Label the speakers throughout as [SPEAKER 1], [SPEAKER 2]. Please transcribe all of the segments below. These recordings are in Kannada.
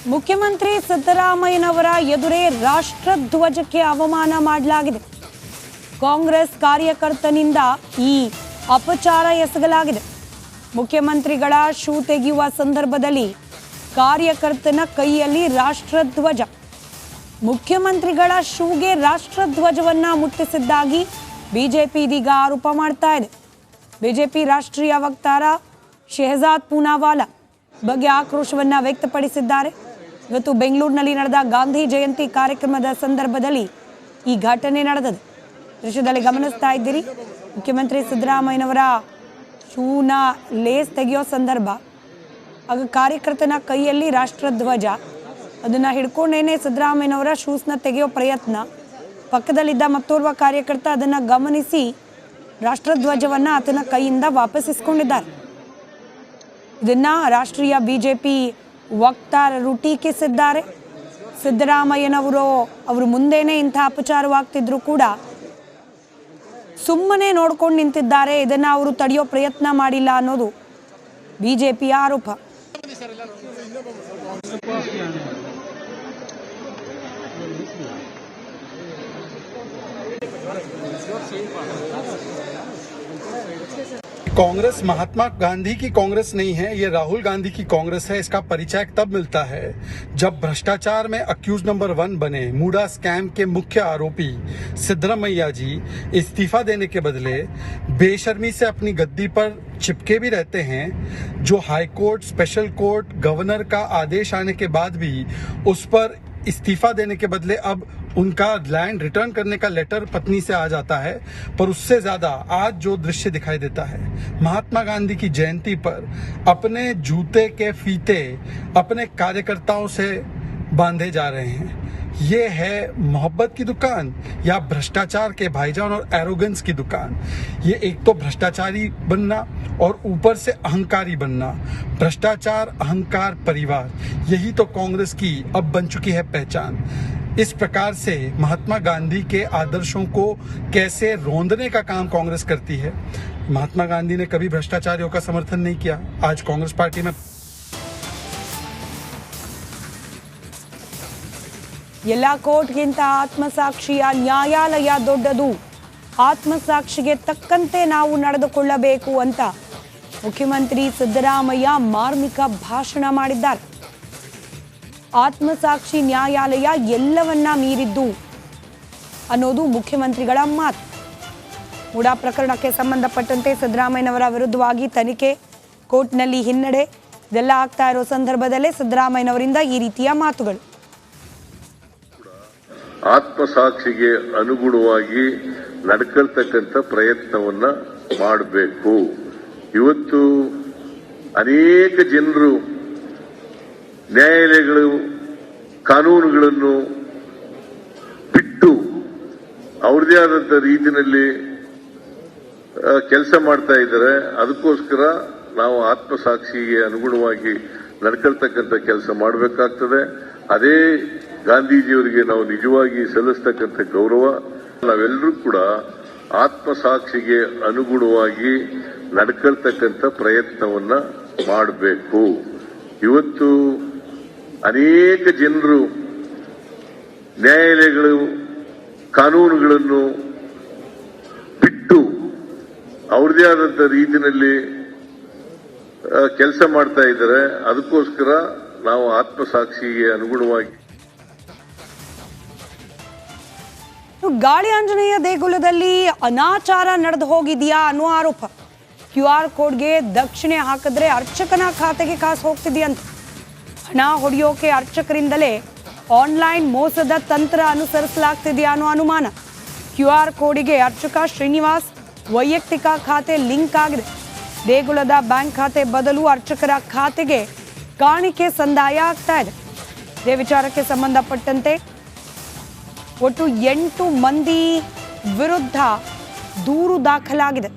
[SPEAKER 1] ಮುಖ್ಯಮಂತ್ರಿ ಸಿದ್ದರಾಮಯ್ಯನವರ ಎದುರೇ ರಾಷ್ಟ್ರಧ್ವಜಕ್ಕೆ ಅವಮಾನ ಮಾಡಲಾಗಿದೆ. ಕಾಂಗ್ರೆಸ್ ಕಾರ್ಯಕರ್ತನಿಂದ ಈ ಅಪಚಾರ ಎಸಗಲಾಗಿದೆ. ಮುಖ್ಯಮಂತ್ರಿಗಳ ಶೂ ತೆಗೆಯುವ ಸಂದರ್ಭದಲ್ಲಿ ಕಾರ್ಯಕರ್ತನ ಕೈಯಲ್ಲಿ ರಾಷ್ಟ್ರಧ್ವಜ, ಮುಖ್ಯಮಂತ್ರಿಗಳ ಶೂಗೆ ರಾಷ್ಟ್ರಧ್ವಜವನ್ನ ಮುಟ್ಟಿಸಿದ್ದಾಗಿ ಬಿಜೆಪಿ ಇದೀಗ ಆರೋಪ ಮಾಡ್ತಾ ಇದೆ. ಬಿಜೆಪಿ ರಾಷ್ಟ್ರೀಯ ವಕ್ತಾರ ಶೆಹಜಾದ್ ಪೂನಾವಾಲಾ ಬಗ್ಗೆ ಆಕ್ರೋಶವನ್ನ ವ್ಯಕ್ತಪಡಿಸಿದ್ದಾರೆ. ಇವತ್ತು ಬೆಂಗಳೂರಿನಲ್ಲಿ ನಡೆದ ಗಾಂಧಿ ಜಯಂತಿ ಕಾರ್ಯಕ್ರಮದ ಸಂದರ್ಭದಲ್ಲಿ ಈ ಘಟನೆ ನಡೆದಿದೆ. ದೃಶ್ಯದಲ್ಲಿ ಗಮನಿಸ್ತಾ ಇದ್ದೀರಿ, ಮುಖ್ಯಮಂತ್ರಿ ಸಿದ್ದರಾಮಯ್ಯನವರ ಶೂನ ಲೇಸ್ ತೆಗೆಯೋ ಸಂದರ್ಭ, ಆಗ ಕಾರ್ಯಕರ್ತನ ಕೈಯಲ್ಲಿ ರಾಷ್ಟ್ರಧ್ವಜ, ಅದನ್ನು ಹಿಡ್ಕೊಂಡೇನೆ ಸಿದ್ದರಾಮಯ್ಯನವರ ಶೂಸ್ನ ತೆಗೆಯೋ ಪ್ರಯತ್ನ. ಪಕ್ಕದಲ್ಲಿದ್ದ ಮತ್ತೋರ್ವ ಕಾರ್ಯಕರ್ತ ಅದನ್ನು ಗಮನಿಸಿ ರಾಷ್ಟ್ರಧ್ವಜವನ್ನು ಆತನ ಕೈಯಿಂದ ವಾಪಸ್ಸಿಸ್ಕೊಂಡಿದ್ದಾರೆ. ಇದನ್ನ ರಾಷ್ಟ್ರೀಯ ಬಿಜೆಪಿ ವಕ್ತಾರರು ಟೀಕಿಸಿದ್ದಾರೆ. ಸಿದ್ದರಾಮಯ್ಯನವರು ಮುಂದೆನೇ ಇಂಥ ಅಪಚಾರವಾಗ್ತಿದ್ರು ಕೂಡ ಸುಮ್ಮನೆ ನೋಡ್ಕೊಂಡು ನಿಂತಿದ್ದಾರೆ, ಇದನ್ನ ಅವರು ತಡೆಯೋ ಪ್ರಯತ್ನ ಮಾಡಿಲ್ಲ ಅನ್ನೋದು ಬಿಜೆಪಿಯ ಆರೋಪ.
[SPEAKER 2] कांग्रेस महात्मा गांधी की कांग्रेस नहीं है, ये राहुल गांधी की कांग्रेस है। इसका परिचय तब मिलता है जब भ्रष्टाचार में अक्यूज नंबर 1 बने मूडा स्कैम के मुख्य आरोपी सिद्धरामैया जी इस्तीफा देने के बदले बेशर्मी से अपनी गद्दी पर चिपके भी रहते हैं। जो high court, special court, governor का आदेश आने के बाद भी उस पर इस्तीफा देने के बदले अब उनका लैंड रिटर्न करने का लेटर पत्नी से आ जाता है। पर उससे ज्यादा आज जो दृश्य दिखाई देता है, महात्मा गांधी की जयंती पर अपने जूते के फीते अपने कार्यकर्ताओं से बांधे जा रहे हैं। ये है मोहब्बत की दुकान या भ्रष्टाचार के भाईजान और एरोगेंस की दुकान। ये एक तो भ्रष्टाचारी बनना और ऊपर से अहंकारी बनना। भ्रष्टाचार, अहंकार, परिवार, यही तो कांग्रेस की अब बन चुकी है पहचान। इस प्रकार से महात्मा गांधी के आदर्शों को कैसे रोंदने का काम कांग्रेस करती है। महात्मा गांधी ने कभी भ्रष्टाचारियों का समर्थन नहीं किया। आज कांग्रेस पार्टी में
[SPEAKER 1] ಎಲ್ಲ ಕೋರ್ಟ್ಗಿಂತ ಆತ್ಮಸಾಕ್ಷಿಯ ನ್ಯಾಯಾಲಯ ದೊಡ್ಡದು, ಆತ್ಮಸಾಕ್ಷಿಗೆ ತಕ್ಕಂತೆ ನಾವು ನಡೆದುಕೊಳ್ಳಬೇಕು ಅಂತ ಮುಖ್ಯಮಂತ್ರಿ ಸಿದ್ದರಾಮಯ್ಯ ಮಾರ್ಮಿಕ ಭಾಷಣ ಮಾಡಿದ್ದಾರೆ. ಆತ್ಮಸಾಕ್ಷಿ ನ್ಯಾಯಾಲಯ ಎಲ್ಲವನ್ನ ಮೀರಿದ್ದು ಅನ್ನೋದು ಮುಖ್ಯಮಂತ್ರಿಗಳ ಮಾತು. ಮೂಡಾ ಪ್ರಕರಣಕ್ಕೆ ಸಂಬಂಧಪಟ್ಟಂತೆ ಸಿದ್ದರಾಮಯ್ಯನವರ ವಿರುದ್ಧವಾಗಿ ತನಿಖೆ, ಕೋರ್ಟ್ನಲ್ಲಿ ಹಿನ್ನಡೆ ಇದೆಲ್ಲ ಆಗ್ತಾ ಇರೋ ಸಂದರ್ಭದಲ್ಲೇ ಸಿದ್ದರಾಮಯ್ಯನವರಿಂದ ಈ ರೀತಿಯ ಮಾತುಗಳು.
[SPEAKER 3] ಆತ್ಮಸಾಕ್ಷಿಗೆ ಅನುಗುಣವಾಗಿ ನಡ್ಕೊಳ್ತಕ್ಕಂಥ ಪ್ರಯತ್ನವನ್ನ ಮಾಡಬೇಕು. ಇವತ್ತು ಅನೇಕ ಜನರು ನ್ಯಾಯಾಲಯಗಳು ಕಾನೂನುಗಳನ್ನು ಬಿಟ್ಟು ಅವ್ರದೇ ಆದಂತ ರೀತಿಯಲ್ಲಿ ಕೆಲಸ ಮಾಡ್ತಾ ಇದ್ದಾರೆ. ಅದಕ್ಕೋಸ್ಕರ ನಾವು ಆತ್ಮಸಾಕ್ಷಿಗೆ ಅನುಗುಣವಾಗಿ ನಡ್ಕೊಳ್ತಕ್ಕಂಥ ಕೆಲಸ ಮಾಡಬೇಕಾಗ್ತದೆ. ಅದೇ ಗಾಂಧೀಜಿಯವರಿಗೆ ನಾವು ನಿಜವಾಗಿ ಸಲ್ಲಿಸ್ತಕ್ಕಂಥ ಗೌರವ. ನಾವೆಲ್ಲರೂ ಕೂಡ ಆತ್ಮಸಾಕ್ಷಿಗೆ ಅನುಗುಣವಾಗಿ ನಡ್ಕೊಳ್ತಕ್ಕಂಥ ಪ್ರಯತ್ನವನ್ನ ಮಾಡಬೇಕು. ಇವತ್ತು ಅನೇಕ ಜನರು ನ್ಯಾಯಾಲಯಗಳು ಕಾನೂನುಗಳನ್ನು ಬಿಟ್ಟು ಅವ್ರದೇ ಆದಂತ ರೀತಿಯಲ್ಲಿ ಕೆಲಸ ಮಾಡ್ತಾ ಇದ್ದಾರೆ. ಅದಕ್ಕೋಸ್ಕರ ನಾವು ಆತ್ಮಸಾಕ್ಷಿಗೆ ಅನುಗುಣವಾಗಿ.
[SPEAKER 1] ಗಾಳಿ ಆಂಜನೇಯ ದೇಗುಲದಲ್ಲಿ ಅನಾಚಾರ ನಡೆದು ಹೋಗಿದೆಯಾ ಅನ್ನೋ ಆರೋಪ. QR ಕೋಡ್ಗೆ ದಕ್ಷಿಣೆ ಹಾಕಿದ್ರೆ ಅರ್ಚಕನ ಖಾತೆಗೆ ಕಾಸು ಹೋಗ್ತಿದೆಯಂತೆ. ಹಣ ಹೊಡೆಯೋಕೆ ಅರ್ಚಕರಿಂದಲೇ ಆನ್ಲೈನ್ ಮೋಸದ ತಂತ್ರ ಅನುಸರಿಸಲಾಗ್ತಿದೆಯಾ ಅನ್ನೋ ಅನುಮಾನ. QR ಕೋಡಿಗೆ ಅರ್ಚಕ ಶ್ರೀನಿವಾಸ್ ವೈಯಕ್ತಿಕ ಖಾತೆ ಲಿಂಕ್ ಆಗಿದೆ. ದೇಗುಲದ ಬ್ಯಾಂಕ್ ಖಾತೆ ಬದಲು ಅರ್ಚಕರ ಖಾತೆಗೆ ಕಾಣಿಕೆ ಸಂದಾಯ ಆಗ್ತಾ ಇದೆ. ಇದೇ ವಿಚಾರಕ್ಕೆ ಸಂಬಂಧಪಟ್ಟಂತೆ ಒಟ್ಟು 8 ಮಂದಿ ವಿರುದ್ಧ ದೂರು ದಾಖಲಾಗಿದೆ.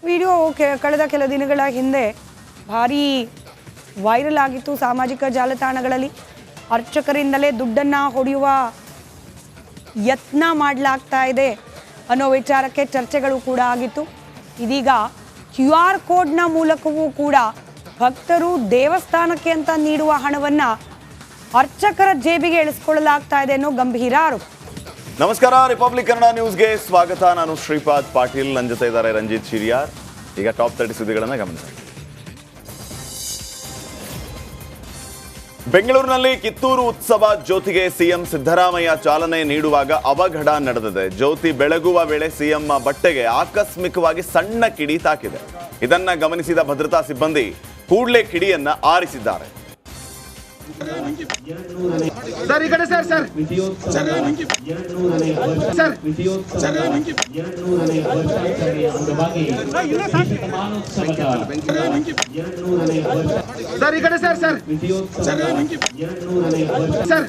[SPEAKER 1] ವಿಡಿಯೋ ಕಳೆದ ಕೆಲ ದಿನಗಳ ಹಿಂದೆ ಭಾರೀ ವೈರಲ್ ಆಗಿತ್ತು ಸಾಮಾಜಿಕ ಜಾಲತಾಣಗಳಲ್ಲಿ. ಅರ್ಚಕರಿಂದಲೇ ದುಡ್ಡನ್ನು ಹೊಡೆಯುವ ಯತ್ನ ಮಾಡಲಾಗ್ತಾ ಇದೆ ಅನ್ನೋ ವಿಚಾರಕ್ಕೆ ಚರ್ಚೆಗಳು ಕೂಡ ಆಗಿತ್ತು. ಇದೀಗ QR ಕೋಡ್ನ ಮೂಲಕವೂ ಕೂಡ ಭಕ್ತರು ದೇವಸ್ಥಾನಕ್ಕೆ ಅಂತ ನೀಡುವ ಹಣವನ್ನು ಅರ್ಚಕರ ಜೇಬಿಗೆ ಇಳಿಸ್ಕೊಳ್ಳಲಾಗ್ತಾ ಇದೆ ಅನ್ನೋ ಗಂಭೀರ ಆರೋಪ.
[SPEAKER 4] ನಮಸ್ಕಾರ, ರಿಪಬ್ಲಿಕ್ ಕನ್ನಡ ನ್ಯೂಸ್ಗೆ ಸ್ವಾಗತ. ನಾನು ಶ್ರೀಪಾದ್ ಪಾಟೀಲ್, ನನ್ನ ಜೊತೆ ಇದ್ದಾರೆ ರಂಜಿತ್ ಶಿರಿಯಾರ್. ಈಗ ಟಾಪ್ 30 ಸುದ್ದಿಗಳನ್ನು ಗಮನಿಸಿ. ಬೆಂಗಳೂರಿನಲ್ಲಿ ಕಿತ್ತೂರು ಉತ್ಸವ ಜ್ಯೋತಿಗೆ ಸಿಎಂ ಸಿದ್ದರಾಮಯ್ಯ ಚಾಲನೆ ನೀಡುವಾಗ ಅವಘಡ ನಡೆದಿದೆ. ಜ್ಯೋತಿ ಬೆಳಗುವ ವೇಳೆ ಸಿಎಂ ಬಟ್ಟೆಗೆ ಆಕಸ್ಮಿಕವಾಗಿ ಸಣ್ಣ ಕಿಡಿ ತಾಕಿದೆ. ಇದನ್ನ ಗಮನಿಸಿದ ಭದ್ರತಾ ಸಿಬ್ಬಂದಿ ಕೂಡಲೇ ಕಿಡಿಯನ್ನ ಆರಿಸಿದ್ದಾರೆ.
[SPEAKER 5] ಸರ್ ಈ ಕಡೆ ಸರ್ ಸರ್ ಸರ್ ಈ ಕಡೆ ಸರ್ ಸರ್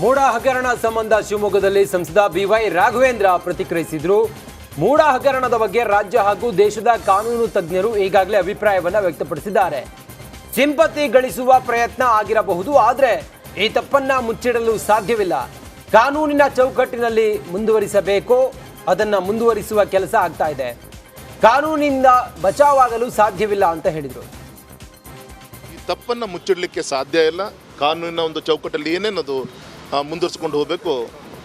[SPEAKER 6] ಮೂಡ ಹಗರಣ ಸಂಬಂಧ ಶಿವಮೊಗ್ಗದಲ್ಲಿ ಸಂಸದ BY ರಾಘವೇಂದ್ರ ಪ್ರತಿಕ್ರಿಯಿಸಿದ್ರು. ಮೂಡ ಹಗರಣದ ಬಗ್ಗೆ ರಾಜ್ಯ ಹಾಗೂ ದೇಶದ ಕಾನೂನು ತಜ್ಞರು ಈಗಾಗಲೇ ಅಭಿಪ್ರಾಯವನ್ನ ವ್ಯಕ್ತಪಡಿಸಿದ್ದಾರೆ. ಸಿಂಪತಿ ಗಳಿಸುವ ಪ್ರಯತ್ನ ಆಗಿರಬಹುದು, ಆದರೆ ಈ ತಪ್ಪನ್ನ ಮುಚ್ಚಿಡಲು ಸಾಧ್ಯವಿಲ್ಲ. ಕಾನೂನಿನ ಚೌಕಟ್ಟಿನಲ್ಲಿ ಮುಂದುವರಿಸಬೇಕೋ ಅದನ್ನ ಮುಂದುವರಿಸುವ ಕೆಲಸ ಆಗ್ತಾ ಇದೆ. ಕಾನೂನಿನಿಂದ ಬಚಾವಾಗಲು ಸಾಧ್ಯವಿಲ್ಲ ಅಂತ ಹೇಳಿದರು.
[SPEAKER 7] ಈ ತಪ್ಪನ್ನು ಮುಚ್ಚಿಡಲಿಕ್ಕೆ ಸಾಧ್ಯ ಇಲ್ಲ. ಕಾನೂನಿನ ಒಂದು ಚೌಕಟ್ಟಲ್ಲಿ ಏನೇನದು ಮುಂದುವರಿಸ್ಕೊಂಡು ಹೋಗಬೇಕು,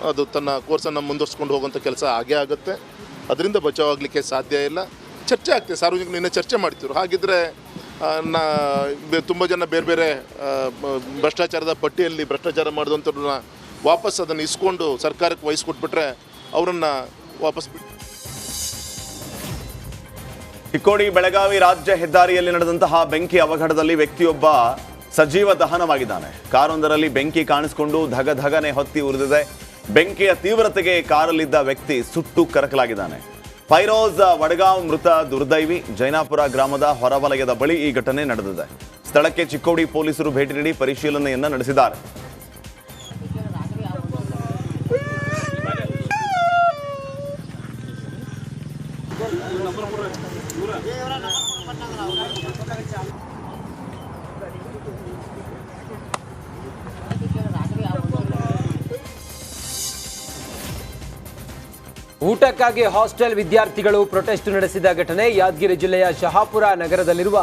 [SPEAKER 7] ಅದು ತನ್ನ ಕೋರ್ಸನ್ನು ಮುಂದುವರಿಸ್ಕೊಂಡು ಹೋಗುವಂಥ ಕೆಲಸ ಆಗೇ ಆಗುತ್ತೆ. ಅದರಿಂದ ಬಚಾವಾಗಲಿಕ್ಕೆ ಸಾಧ್ಯ ಇಲ್ಲ. ಚರ್ಚೆ ಆಗ್ತದೆ, ಸಾರ್ವಜನಿಕರು ನಿನ್ನೆ ಚರ್ಚೆ ಮಾಡ್ತಿದ್ರು. ಹಾಗಿದ್ರೆ ತುಂಬ ಜನ ಬೇರೆ ಬೇರೆ ಭ್ರಷ್ಟಾಚಾರದ ಪಟ್ಟಿಯಲ್ಲಿ ಭ್ರಷ್ಟಾಚಾರ ಮಾಡಿದಂಥವ್ರನ್ನ ವಾಪಸ್ ಅದನ್ನು ಇಸ್ಕೊಂಡು ಸರ್ಕಾರಕ್ಕೆ ವಹಿಸ್ಕೊಟ್ಬಿಟ್ರೆ ಅವರನ್ನು ವಾಪಸ್ ಬಿಟ್ಟು.
[SPEAKER 4] ಚಿಕ್ಕೋಡಿ ಬೆಳಗಾವಿ ರಾಜ್ಯ ಹೆದ್ದಾರಿಯಲ್ಲಿ ನಡೆದಂತಹ ಬೆಂಕಿ ಅವಘಡದಲ್ಲಿ ವ್ಯಕ್ತಿಯೊಬ್ಬ ಸಜೀವ ದಹನವಾಗಿದ್ದಾನೆ. ಕಾರೊಂದರಲ್ಲಿ ಬೆಂಕಿ ಕಾಣಿಸಿಕೊಂಡು ಧಗಧಗನೆ ಹೊತ್ತಿ ಉರಿದಿದೆ. ಬೆಂಕಿಯ ತೀವ್ರತೆಗೆ ಕಾರಲ್ಲಿದ್ದ ವ್ಯಕ್ತಿ ಸುಟ್ಟು ಕರಕಲಾಗಿದ್ದಾನೆ. ಫೈರೋಜ್ ವಡಗಾಂವ್ ಮೃತ ದುರ್ದೈವಿ. ಜೈನಾಪುರ ಗ್ರಾಮದ ಹೊರವಲಯದ ಬಳಿ ಈ ಘಟನೆ ನಡೆದಿದೆ. ಸ್ಥಳಕ್ಕೆ ಚಿಕ್ಕೋಡಿ ಪೊಲೀಸರು ಭೇಟಿ ನೀಡಿ ಪರಿಶೀಲನೆಯನ್ನ ನಡೆಸಿದ್ದಾರೆ.
[SPEAKER 6] ಊಟಕ್ಕಾಗಿ ಹಾಸ್ಟೆಲ್ ವಿದ್ಯಾರ್ಥಿಗಳು ಪ್ರೊಟೆಸ್ಟ್ ನಡೆಸಿದ ಘಟನೆ ಯಾದಗಿರಿ ಜಿಲ್ಲೆಯ ಶಹಾಪುರ ನಗರದಲ್ಲಿರುವ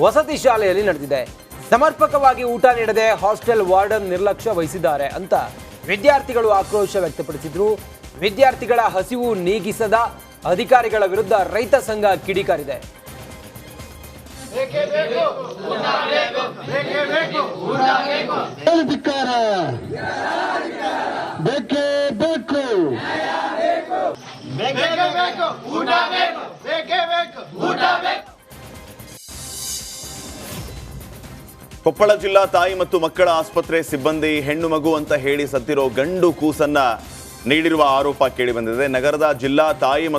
[SPEAKER 6] ವಸತಿ ಶಾಲೆಯಲ್ಲಿ ನಡೆದಿದೆ. ಸಮರ್ಪಕವಾಗಿ ಊಟ ನೀಡದೆ ಹಾಸ್ಟೆಲ್ ವಾರ್ಡನ್ ನಿರ್ಲಕ್ಷ್ಯ ವಹಿಸಿದ್ದಾರೆ ಅಂತ ವಿದ್ಯಾರ್ಥಿಗಳು ಆಕ್ರೋಶ ವ್ಯಕ್ತಪಡಿಸಿದ್ರು. ವಿದ್ಯಾರ್ಥಿಗಳ ಹಸಿವು ನೀಗಿಸದ ಅಧಿಕಾರಿಗಳ ವಿರುದ್ಧ ರೈತ ಸಂಘ ಕಿಡಿಕಾರಿದೆ.
[SPEAKER 4] ಕೊಪ್ಪಳ ಜಿಲ್ಲಾ ತಾಯಿ ಮತ್ತು ಮಕ್ಕಳ ಆಸ್ಪತ್ರೆ ಸಿಬ್ಬಂದಿ ಹೆಣ್ಣು ಮಗು ಅಂತ ಹೇಳಿ ಸತ್ತಿರೋ ಗಂಡು ಕೂಸನ್ನ ನೀಡಿರುವ ಆರೋಪ ಕೇಳಿಬಂದಿದೆ. ನಗರದ ಜಿಲ್ಲಾ ತಾಯಿ